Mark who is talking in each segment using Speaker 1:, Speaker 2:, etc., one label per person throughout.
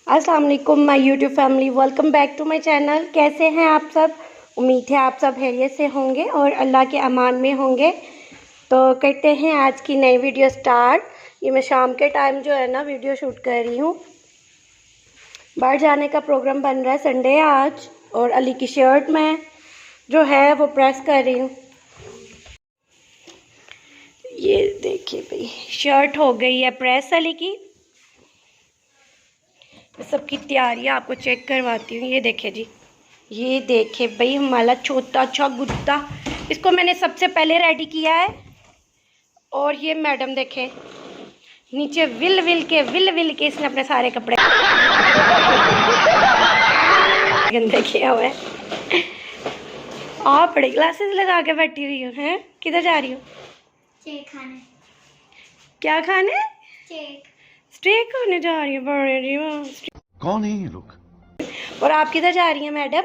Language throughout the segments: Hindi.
Speaker 1: अस्सलाम वालेकुम my YouTube family, welcome back to my channel. कैसे हैं आप सब? उम्मीद है आप सब खैरियत से होंगे और अल्लाह के अमान में होंगे। तो करते हैं आज की नई वीडियो स्टार्ट। ये मैं शाम के टाइम जो है ना वीडियो शूट कर रही हूँ। बाहर जाने का प्रोग्राम बन रहा है, संडे है आज, और अली की शर्ट मैं जो है वो प्रेस कर रही हूँ। ये देखिए भाई, शर्ट हो गई है प्रेस अली की। सबकी तैयारी आपको चेक करवाती हूँ। ये देखे जी, ये देखे भाई हमारा छोटा सा गुद्दा, इसको मैंने सबसे पहले रेडी किया है। और ये मैडम देखे नीचे विल विल के इसने अपने सारे कपड़े गंदे किया हुआ है। आप बड़ी ग्लासेस लगा के बैठी हुई हो हैं? किधर जा रही हो?
Speaker 2: केक खाने।
Speaker 1: क्या खाने?
Speaker 2: केक।
Speaker 1: स्टेक खाने जा रही है? बड़े जी वाह।
Speaker 3: कौन है ये लोग?
Speaker 1: और आप किधर जा रही हैं मैडम?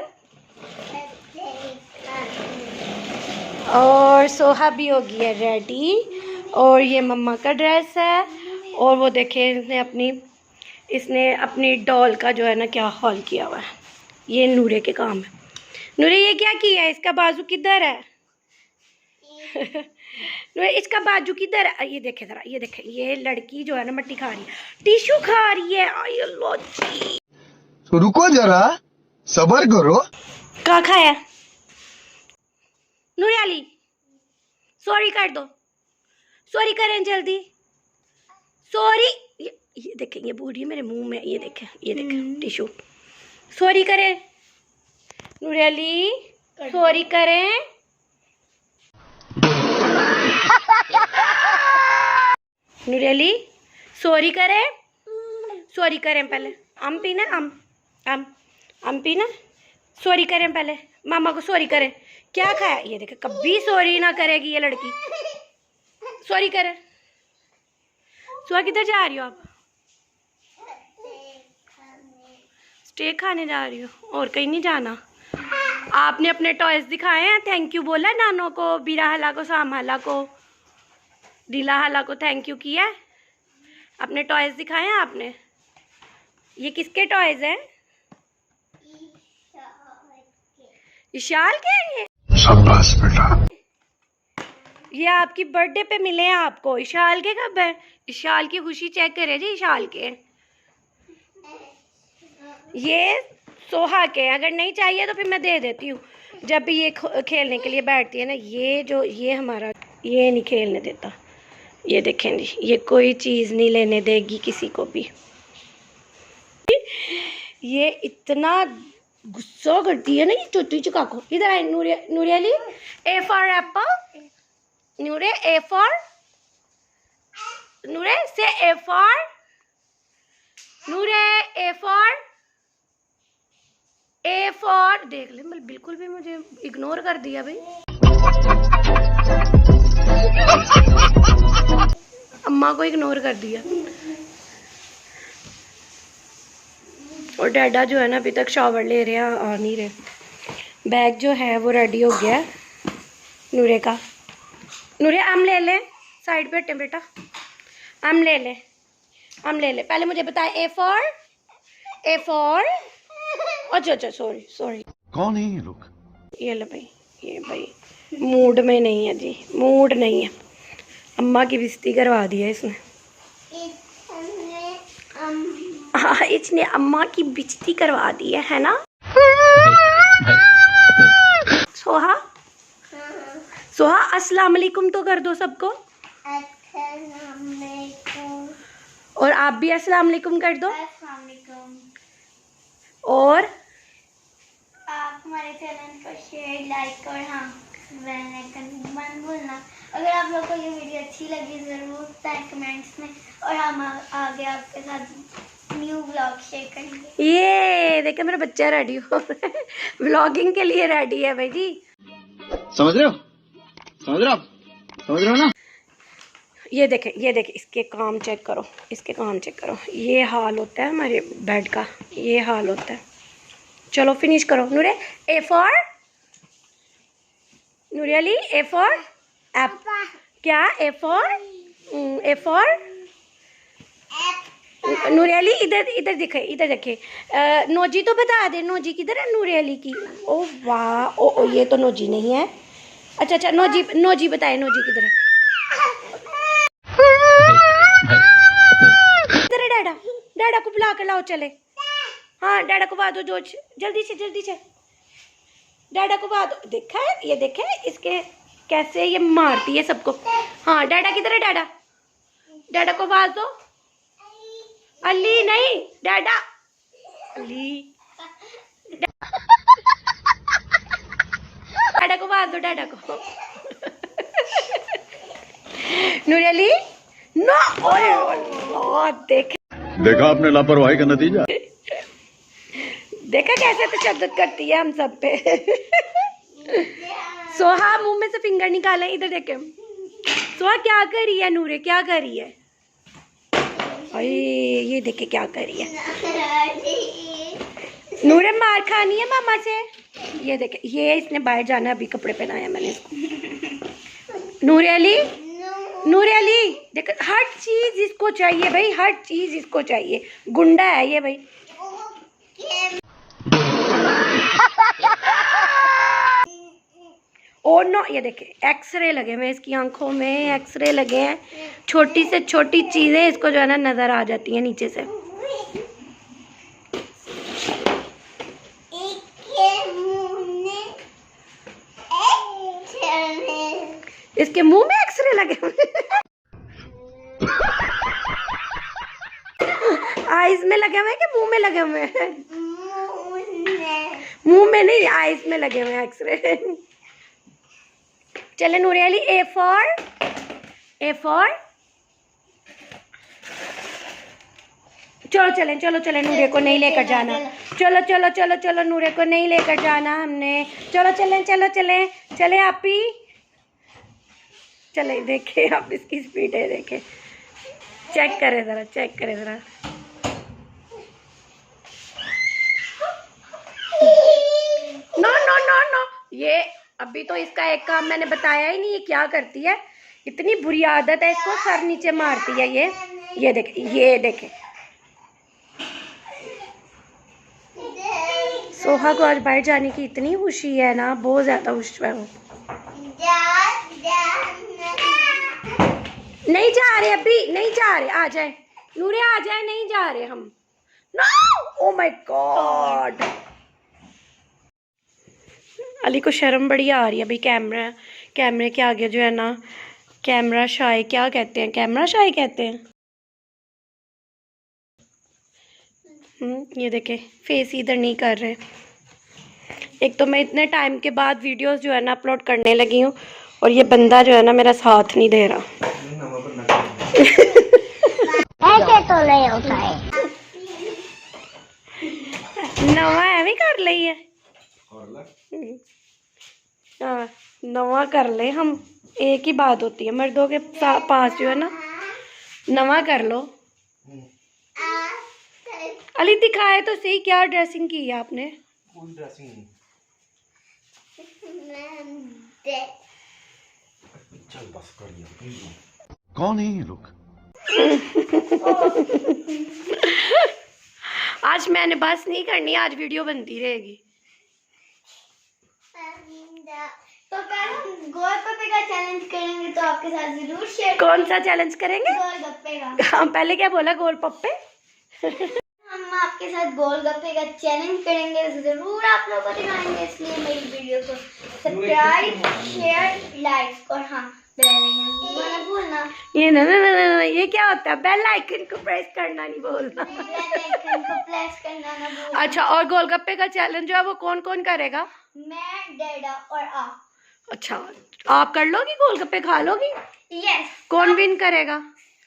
Speaker 1: और सोहा भी होगी है रेडी। और ये मम्मा का ड्रेस है। और वो देखे इसने अपनी डॉल का जो है ना क्या हॉल किया हुआ है। ये नूरे के काम है। नूरे ये क्या किया है? इसका बाजू किधर है? नूरे इसका बाजू किधर है? ये देखे जरा, ये देखे, ये लड़की जो है ना मट्टी खा रही है, टिश्यू खा रही है। आई अल्लाह जी,
Speaker 3: तो रुको जरा, सबर करो।
Speaker 1: क्या खाया? नूरियाली सॉरी कर दो, सॉरी करें जल्दी, सॉरी। ये देखें, ये बूढ़ी है मेरे मुंह में। ये देखें, ये देखें टिश्यू। सॉरी करें नूरियाली, सॉरी करें। नूरियाली सॉरी करें, सॉरी करें। पहले आम पीना, आम पीना। सॉरी करें पहले, मामा को सॉरी करें। क्या खाया? ये देखे, कभी सॉरी ना करेगी ये लड़की। सॉरी करें। सुहा किधर जा रही हो आप? स्टेक खाने जा रही हो, और कहीं नहीं जाना? आपने अपने टॉयज दिखाए हैं, थैंक यू बोला नानो को, बीरा हला को, साम हला को, डीला हला को थैंक यू किया है। अपने टॉयज दिखाए हैं आपने? ये किसके टॉयज हैं? इशाल के हैं ये?
Speaker 3: शाबाश बेटा।
Speaker 1: ये आपकी बर्थडे पे मिले हैं आपको। इशाल के कब है? इशाल की खुशी चेक करे जी। इशाल के ये सोहा के। अगर नहीं चाहिए तो फिर मैं दे देती हूँ। जब भी ये खेलने के लिए बैठती है ना, ये हमारा, ये नहीं खेलने देता। ये देखें जी, ये कोई चीज़ नहीं लेने देगी किसी को भी। ये इतना गुस्सा करती है ना ये छोटी चुका को। इधर आए नूरियाली। A for apple. नूरे ए फॉर, नूरे से A for, Noore A for देख ले, बिल्कुल भी मुझे इग्नोर कर दिया भाई। अम्मा को इग्नोर कर दिया। और डैडा जो है ना अभी तक शावर ले रहे हैं, आ नहीं रहे। बैग जो है वो रेडी हो गया है नूरे का। नूरे आम ले ले, साइड पे हटे बेटा। आम ले ले, आम ले ले। पहले मुझे बता, ए फॉर। अच्छा सॉरी।
Speaker 3: कौन है ये लोग?
Speaker 1: ये ले भाई, ये भाई मूड में नहीं है जी, मूड नहीं है। अम्मा की बेइज्जती करवा दी है इसने। हाँ, इसने अम्मा की बेइज्जती करवा दी है ना सोहा? सोहा अस्सलाम वालेकुम तो कर दो सबको। और आप भी अस्सलाम वालेकुम कर दो। और
Speaker 2: आप हमारे चैनल को शेयर, लाइक और हाँ बेल आइकन मत भूलना। अगर आप लोगों को ये वीडियो अच्छी लगी ज़रूर बताएं कमेंट्स में, और हम आगे आपके साथ न्यू व्लॉग शेयर करेंगे।
Speaker 1: ये देखिए मेरा बच्चा रेडी हो व्लॉगिंग के लिए रेडी है भाई जी।
Speaker 3: समझ रहे हो ना?
Speaker 1: ये देखें, इसके काम चेक करो, इसके काम चेक करो। ये हाल होता है हमारे बेड का, ये हाल होता है। चलो फिनिश करो नूरे। A for Nooriyali, A for app. क्या? ए फॉर नूरे अली इधर इधर दिखे, इधर देखे। नोजी तो बता दे, नोजी किधर है नूरे अली की? ओ वाह, ओ ये तो नोजी नहीं है। अच्छा अच्छा, नोजी नोजी बताए, नोजी किधर है? किधर है डैडा? डैडा को बुला कर लाओ, चले। हाँ डैडा को बात दो, जोज जल्दी से जल्दी से डैडा को बात दो। देखा है, ये देखे इसके कैसे ये मारती है सबको। हाँ डैडा किधर है? डैडा, डैडा को बात दो। अली नहीं, डैडा, अली, डैडा को बात दो, डैडा को। नूर अली नो,
Speaker 3: देखा आपने लापरवाही का नतीजा।
Speaker 1: देखा कैसे तशद्दुद करती है हम सब पे। सोहा मुंह में से फिंगर निकाले, इधर देखे। सोहा क्या कर रही है? नूरे क्या कर रही है? अरे ये देखे क्या कर रही है। नूरे मार खानी है मामा से। ये देखे, ये इसने बाहर जाना, अभी कपड़े पहनाया मैंने इसको। नूरे अली, नूरे अली देख, हर चीज इसको चाहिए भाई, हर चीज इसको चाहिए। गुंडा है ये भाई। और नो, ये देखे एक्सरे लगे हुए इसकी आंखों में, एक्सरे लगे हैं। छोटी से छोटी चीजें इसको जो है ना नजर आ जाती हैं नीचे से। इसके मुंह में एक्सरे लगे हुए। आईज में लगे हुए हैं कि मुंह में लगे हुए हैं? मुंह में नहीं, आईज में लगे हुए हैं एक्सरे। चले नूरे अली, ए फॉर चलो चलें, चलो चले, नूरे को नहीं लेकर जाना। चलो चलो चलो चलो, नूरे को नहीं लेकर जाना हमने। चलो चलें, चलो चलें, चले आप ही चले। देखे आप इसकी स्पीड है, देखे, चेक करें ज़रा, चेक करें ज़रा। नो नो नो नो, ये अभी तो इसका एक काम मैंने बताया ही नहीं, ये क्या करती है। इतनी बुरी आदत है इसको, सर नीचे मारती है ये देखे, ये देखे। सोहा को आज बाहर जाने की इतनी खुशी है ना, बहुत ज़्यादा खुश है वो। नहीं जा रहे, अभी नहीं जा रहे, आ जाए नूरे, आ जाए, नहीं जा रहे हम। No, oh my god. Ali को शर्म बड़ी आ रही है भाई। कैमरे के आगे जो है ना, कैमरा शाय क्या कहते हैं? कैमरा शाय कहते हैं। ये देखे, फेस इधर नहीं कर रहे। एक तो मैं इतने टाइम के बाद वीडियोस जो है ना अपलोड करने लगी हूँ, और ये बंदा जो है ना मेरा साथ नहीं दे रहा।
Speaker 2: ऐसे तो नहीं होता है।
Speaker 1: नवा है भी कर ली है। हाँ नवा कर ले हम, एक ही बात होती है मर्दों के पास जो है ना, नवा कर लो। अली दिखाए तो सही, क्या ड्रेसिंग की है आपने?
Speaker 4: कोई ड्रेसिंग नहीं। चल बस कर दिया।
Speaker 3: कौन है ये लोग?
Speaker 1: आज मैंने बस नहीं करनी, आज वीडियो बनती रहेगी।
Speaker 2: तो कल हम गोलगप्पे का चैलेंज करेंगे, तो आपके साथ जरूर शेयर।
Speaker 1: कौन सा चैलेंज करेंगे?
Speaker 2: गोलगप्पे का।
Speaker 1: हाँ पहले क्या बोला? गोल पप्पे।
Speaker 2: हम आपके साथ गोलगप्पे का चैलेंज करेंगे, जरूर आप लोगों को दिखाएंगे। इसलिए मेरी वीडियो को सब्सक्राइब, शेयर, लाइक और हाँ बेल आइकन भूलना।
Speaker 1: ये ना, ये क्या होता है? बेल आइकन को प्रेस करना नहीं बोलना।
Speaker 2: बेल आइकन को प्रेस करना ना भूलना।
Speaker 1: अच्छा, और गोलगप्पे का चैलेंज जो है वो कौन कौन करेगा?
Speaker 2: मैं, डैडा और आप।
Speaker 1: अच्छा, आप कर लोगी? गोलगप्पे खा लोगी?
Speaker 2: यस।
Speaker 1: कौन विन करेगा?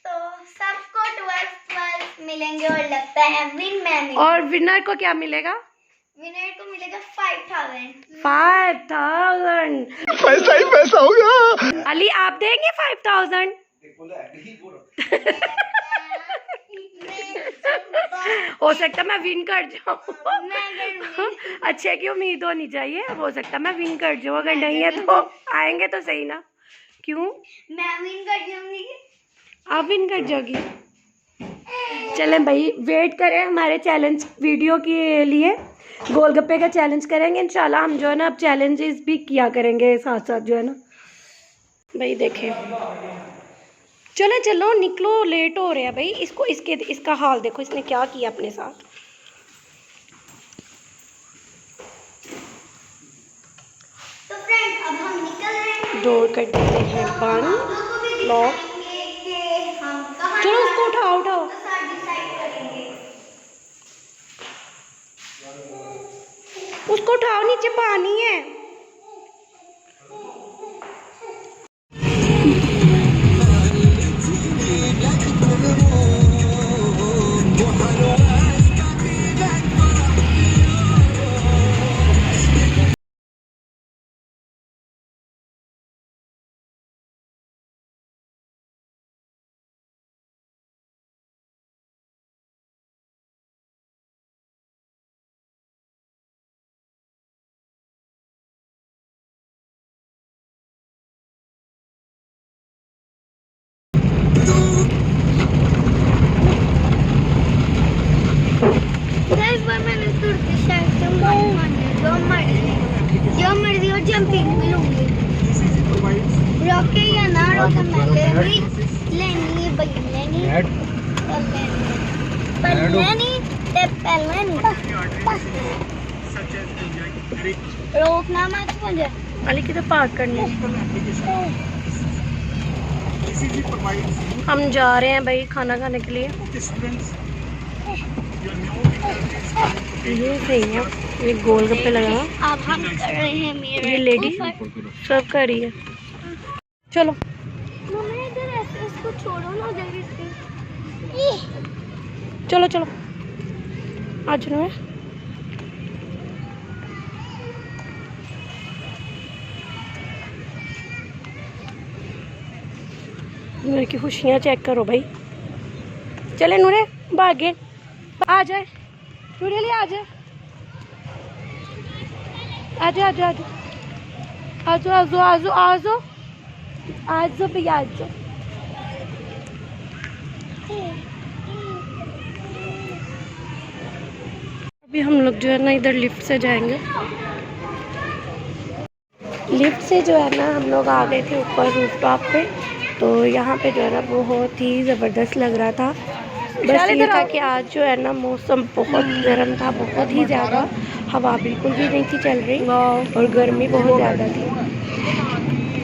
Speaker 2: तो सबको 12 मिलेंगे, और लगता है विन मैं मिलेंगे।
Speaker 1: और विनर को क्या मिलेगा?
Speaker 2: विनर को मिलेगा 5000।
Speaker 1: 5000
Speaker 3: पैसा ही पैसा होगा।
Speaker 1: अली आप देंगे 5000? हो सकता मैं विन कर जाऊँ। अच्छे की उम्मीद होनी चाहिए, हो सकता मैं विन कर जाऊँ। अगर नहीं है तो आएंगे तो सही ना। क्यों?
Speaker 2: मैं विन कर जाऊंगी।
Speaker 1: आप विन कर जाओगी? चलें भाई, वेट करें हमारे चैलेंज वीडियो के लिए। गोलगप्पे का चैलेंज करेंगे इंशाल्लाह। हम जो है ना अब चैलेंजेस भी किया करेंगे साथ साथ जो है ना भाई। देखें, चलो चलो निकलो, लेट हो रहा है भाई। इसका हाल देखो, इसने क्या किया अपने साथ।
Speaker 2: तो फ्रेंड अब हम निकल रहे हैं।
Speaker 1: डोर कर देते हैं बंद, लॉक। चलो उसको उठाओ उठाओ। उसको उठाओ, नीचे पानी है।
Speaker 2: मैंने तुर्की शर्ट से जो मर्जी और जंपिंग भी लूंगी। रोके या ना रोके मैं लेनी है भाई, लेनी रोकना मत मुझे।
Speaker 1: अली किधर पार्क करनी है? हम जा रहे हैं भाई खाना खाने के लिए। ये सही है, ये गोलगप्पे लगा।
Speaker 2: अब हम कर रहे हैं मेरे
Speaker 1: ये लेडी सब कर रही है। चलो
Speaker 2: मम्मी इधर ऐसे इसको छोड़ो ना जल्दी से।
Speaker 1: चलो चलो आज ना मेरे की खुशियाँ चेक करो भाई। चले नूरे भागे, आ जाए नूरे ले, आ जाए आ जाओ आ जाओ आ जाओ आ जाओ आ जाओ आ जाओ आ जाओ भैया आ जाओ। अभी हम लोग जो है ना इधर लिफ्ट से जाएंगे। लिफ्ट से जो है ना हम लोग आ गए थे ऊपर रूफटॉप पे। तो यहाँ पे जो है ना बहुत ही ज़बरदस्त लग रहा था। बस ये था कि आज जो है ना मौसम बहुत गर्म था, बहुत ही ज़्यादा। हवा बिल्कुल भी नहीं थी चल रही और गर्मी बहुत ज़्यादा थी।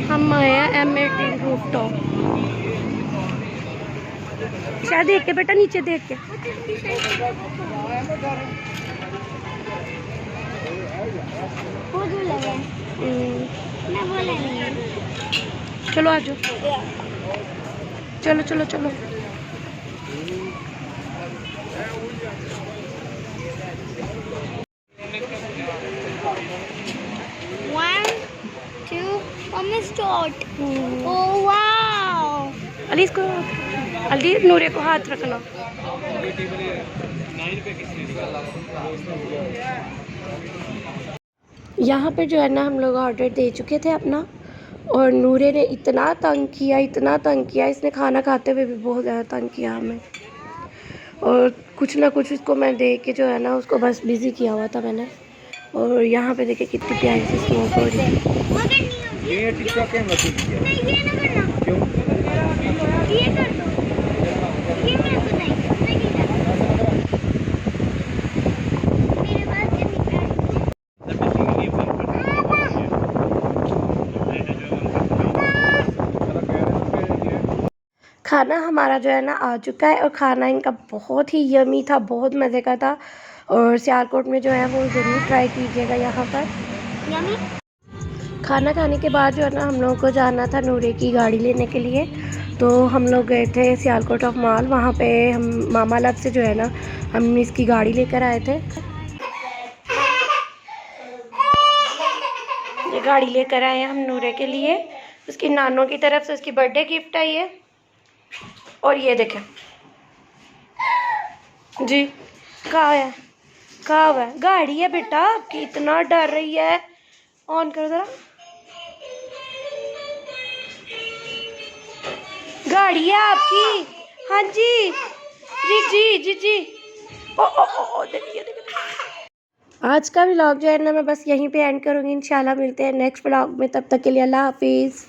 Speaker 1: हम आए हैं M18 रूफटॉप। शायद देख के बेटा, नीचे देख के। चलो आ जाओ, चलो चलो चलो।
Speaker 2: Oh wow!
Speaker 1: अली इसको, अली नूरे को हाथ रखना। यहाँ पर जो है ना हम लोग ऑर्डर दे चुके थे अपना, और नूरे ने इतना तंग किया, इसने खाना खाते हुए भी बहुत ज़्यादा तंग किया हमें। और कुछ ना कुछ उसको मैं देख के जो है ना उसको बस बिज़ी किया हुआ था मैंने। और यहाँ पे देखिए कितनी प्यारी सी स्मोक हो रही है।
Speaker 4: ये टिकटॉक के मत कीजिए।
Speaker 2: नहीं ये ना करना।
Speaker 4: क्यों?
Speaker 2: ये कर दो। ये मैं तो नहीं करना। मेरे पास
Speaker 1: खाना हमारा जो है ना आ चुका है, और खाना इनका बहुत ही यमी था, बहुत मज़े का था। और सियालकोट में जो है वो ज़रूर ट्राई कीजिएगा यहाँ पर।
Speaker 2: यमी।
Speaker 1: खाना खाने के बाद जो है ना हम लोगों को जाना था नूरे की गाड़ी लेने के लिए। तो हम लोग गए थे सियालकोट ऑफ मॉल। वहाँ पे हम मामा लब से जो है ना हम इसकी गाड़ी लेकर आए थे। ये गाड़ी लेकर आए हैं हम नूरे के लिए, उसकी नानों की तरफ से उसकी बर्थडे गिफ्ट आई है। और ये देखें जी, कहाँ है गाड़ी है बेटा आपकी, इतना डर रही है। ऑन करो जरा, गाड़ी है आपकी। हाँ जी जी जी जी। ओ देखिए देखिए। आज का व्लॉग जो है ना मैं बस यहीं पे एंड करूँगी। इंशाल्लाह मिलते हैं नेक्स्ट व्लॉग में, तब तक के लिए अल्लाह हाफिज़।